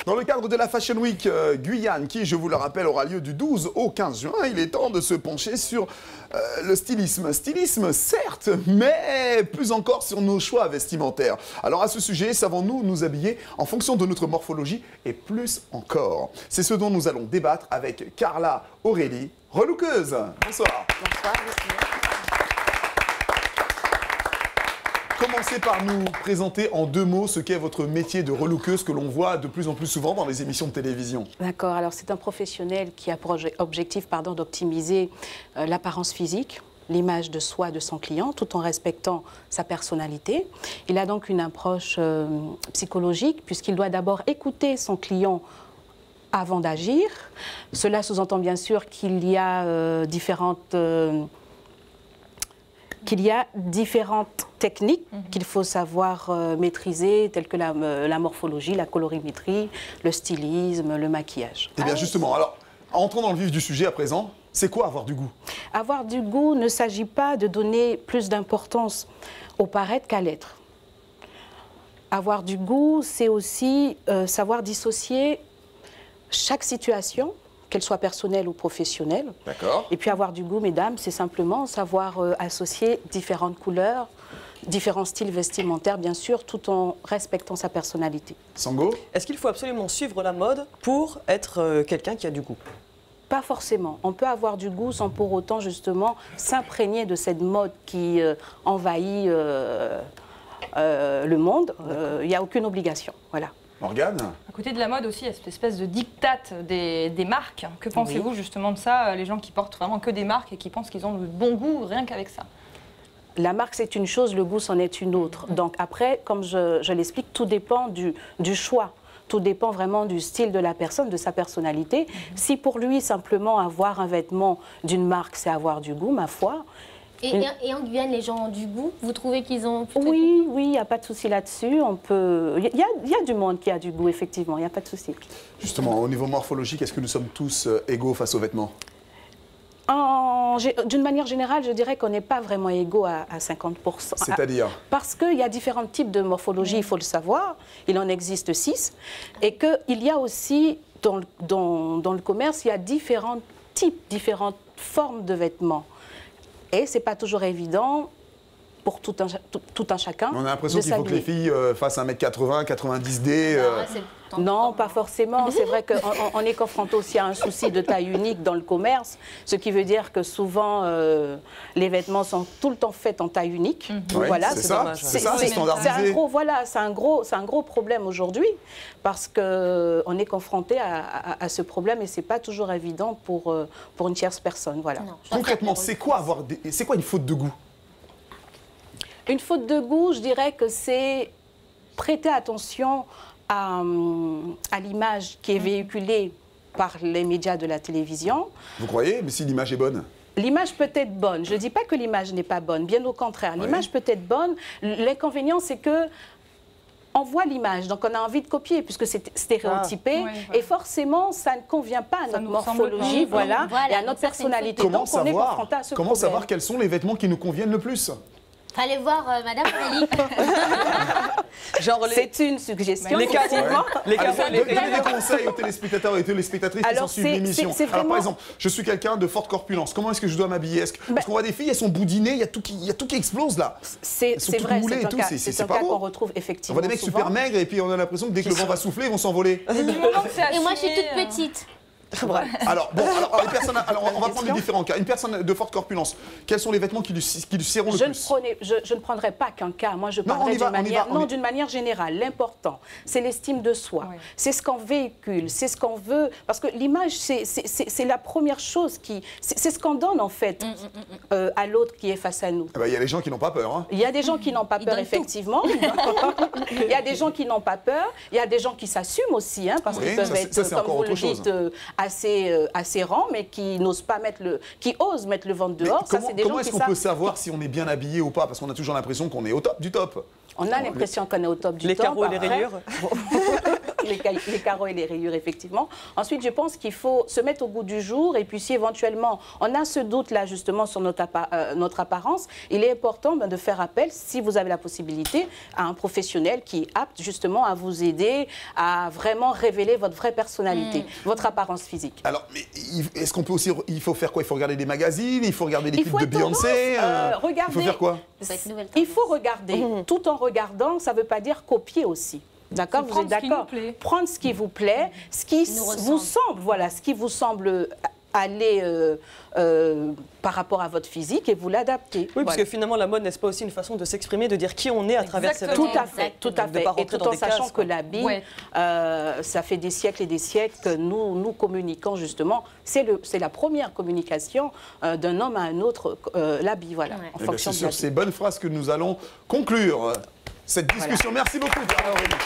Dans le cadre de la Fashion Week Guyane, qui, je vous le rappelle, aura lieu du 12 au 15 juin, il est temps de se pencher sur le stylisme. Stylisme, certes, mais plus encore sur nos choix vestimentaires. Alors à ce sujet, savons-nous nous habiller en fonction de notre morphologie et plus encore? C'est ce dont nous allons débattre avec Carla Aurélie, relookeuse. Bonsoir. Bonsoir, monsieur. Commencez par nous présenter en 2 mots ce qu'est votre métier de relookeuse que l'on voit de plus en plus souvent dans les émissions de télévision. D'accord, alors c'est un professionnel qui a pour objectif d'optimiser l'apparence physique, l'image de soi, de son client, tout en respectant sa personnalité. Il a donc une approche psychologique, puisqu'il doit d'abord écouter son client avant d'agir. Cela sous-entend bien sûr qu'il y a différentes techniques qu'il faut savoir maîtriser, telles que la morphologie, la colorimétrie, le stylisme, le maquillage. Eh bien justement, alors, entrons dans le vif du sujet à présent. C'est quoi avoir du goût? Avoir du goût ne s'agit pas de donner plus d'importance au paraître qu'à l'être. Avoir du goût, c'est aussi savoir dissocier chaque situation, qu'elle soit personnelle ou professionnelle. D'accord. Et puis avoir du goût, mesdames, c'est simplement savoir associer différentes couleurs, différents styles vestimentaires, bien sûr, tout en respectant sa personnalité. Sango? Est-ce qu'il faut absolument suivre la mode pour être quelqu'un qui a du goût? Pas forcément. On peut avoir du goût sans pour autant, justement, s'imprégner de cette mode qui envahit le monde. Il n'y a aucune obligation. Voilà. Morgane? À côté de la mode aussi, il y a cette espèce de diktat des marques. Que pensez-vous justement de ça, les gens qui portent vraiment que des marques et qui pensent qu'ils ont le bon goût rien qu'avec ça? La marque, c'est une chose, le goût, c'en est une autre. Donc après, comme je l'explique, tout dépend du choix. Tout dépend vraiment du style de la personne, de sa personnalité. Si pour lui, simplement avoir un vêtement d'une marque, c'est avoir du goût, ma foi. Et en Guyane, les gens ont du goût? Vous trouvez qu'ils ont... Oui, il n'y a pas de souci là-dessus. Il y a du monde qui a du goût, effectivement, il n'y a pas de souci. Justement, au niveau morphologique, est-ce que nous sommes tous égaux face aux vêtements? D'une manière générale, je dirais qu'on n'est pas vraiment égaux à 50%. C'est-à-dire? Parce qu'il y a différents types de morphologie, il faut le savoir. Il en existe 6. Et qu'il y a aussi, dans le commerce, il y a différents types, différentes formes de vêtements. Et ce n'est pas toujours évident pour tout un chacun. On a l'impression qu'il faut que les filles fassent 1m80, 90D. Non, pas forcément. C'est vrai qu'on est confronté aussi à un souci de taille unique dans le commerce, ce qui veut dire que souvent, les vêtements sont tout le temps faits en taille unique. Oui, voilà, c'est ça, c'est standardisé. C'est un gros problème aujourd'hui, parce qu'on est confronté à ce problème et ce n'est pas toujours évident pour une tierce personne. Voilà. Concrètement, c'est quoi une faute de goût? Une faute de goût, je dirais que c'est prêter attention à l'image qui est véhiculée par les médias de la télévision. Vous croyez? Mais si l'image est bonne? L'image peut être bonne. Je ne dis pas que l'image n'est pas bonne, bien au contraire. L'image peut être bonne. L'inconvénient, c'est que on voit l'image, donc on a envie de copier puisque c'est stéréotypé et forcément ça ne convient pas à notre morphologie, voilà, et à notre personnalité. Donc on est confronté à ce problème. Comment savoir quels sont les vêtements qui nous conviennent le plus? Fallait voir Madame Aurélie. C'est une suggestion. Donnez des conseils aux téléspectateurs et aux téléspectatrices qui sont suivent l'émission. Alors par exemple, je suis quelqu'un de forte corpulence. Comment est-ce que je dois m'habiller? Parce qu'on voit des filles, elles sont boudinées, il y a tout qui explose là. C'est vrai, c'est un cas qu'on retrouve effectivement. On voit des mecs super maigres et puis on a l'impression que dès que le vent va souffler, ils vont s'envoler. Et moi, je suis toute petite. Alors, on va prendre les différents cas. Une personne de forte corpulence, quels sont les vêtements qui lui serront le plus? Je ne prendrai pas qu'un cas. Moi, je parlerai d'une manière générale. L'important, c'est l'estime de soi. Oui. C'est ce qu'on véhicule, c'est ce qu'on veut. Parce que l'image, c'est la première chose c'est ce qu'on donne, en fait, à l'autre qui est face à nous. Il y a des gens qui n'ont pas peur. Hein. Il y a des gens qui n'ont pas peur, effectivement. Il y a des gens qui n'ont pas peur. Il y a des gens qui s'assument aussi, hein, parce qu'ils peuvent être, comme vous le dites, assez rangs, mais qui n'osent pas qui osent mettre le ventre dehors. Comment est-ce qu'on peut savoir si on est bien habillé ou pas? Parce qu'on a toujours l'impression qu'on est au top du top. On a l'impression qu'on est au top du top. Les carreaux et les rayures. les carreaux et les rayures, effectivement. Ensuite, je pense qu'il faut se mettre au goût du jour et puis si éventuellement on a ce doute-là justement sur notre apparence, il est important de faire appel, si vous avez la possibilité, à un professionnel qui est apte justement à vous aider à vraiment révéler votre vraie personnalité, votre apparence physique. Alors, est-ce qu'on peut aussi... Il faut faire quoi? Il faut regarder des magazines, il faut regarder des clips de Beyoncé, il faut faire quoi? Il faut regarder. Tout en regardant, ça ne veut pas dire copier aussi. D'accord, vous êtes d'accord? Prendre ce qui vous plaît, ce qui vous semble, voilà, ce qui vous semble aller par rapport à votre physique et vous l'adapter. Oui, parce que finalement, la mode, n'est-ce pas aussi une façon de s'exprimer, de dire qui on est à travers cette Tout à fait, tout à fait. Et tout en sachant que l'habit, Ouais. ça fait des siècles et des siècles que nous communiquons justement. C'est la première communication d'un homme à un autre, l'habit, voilà, en fonction de sur l'habit. ces bonnes phrases que nous allons conclure cette discussion. Merci beaucoup, Bernard Aurélie.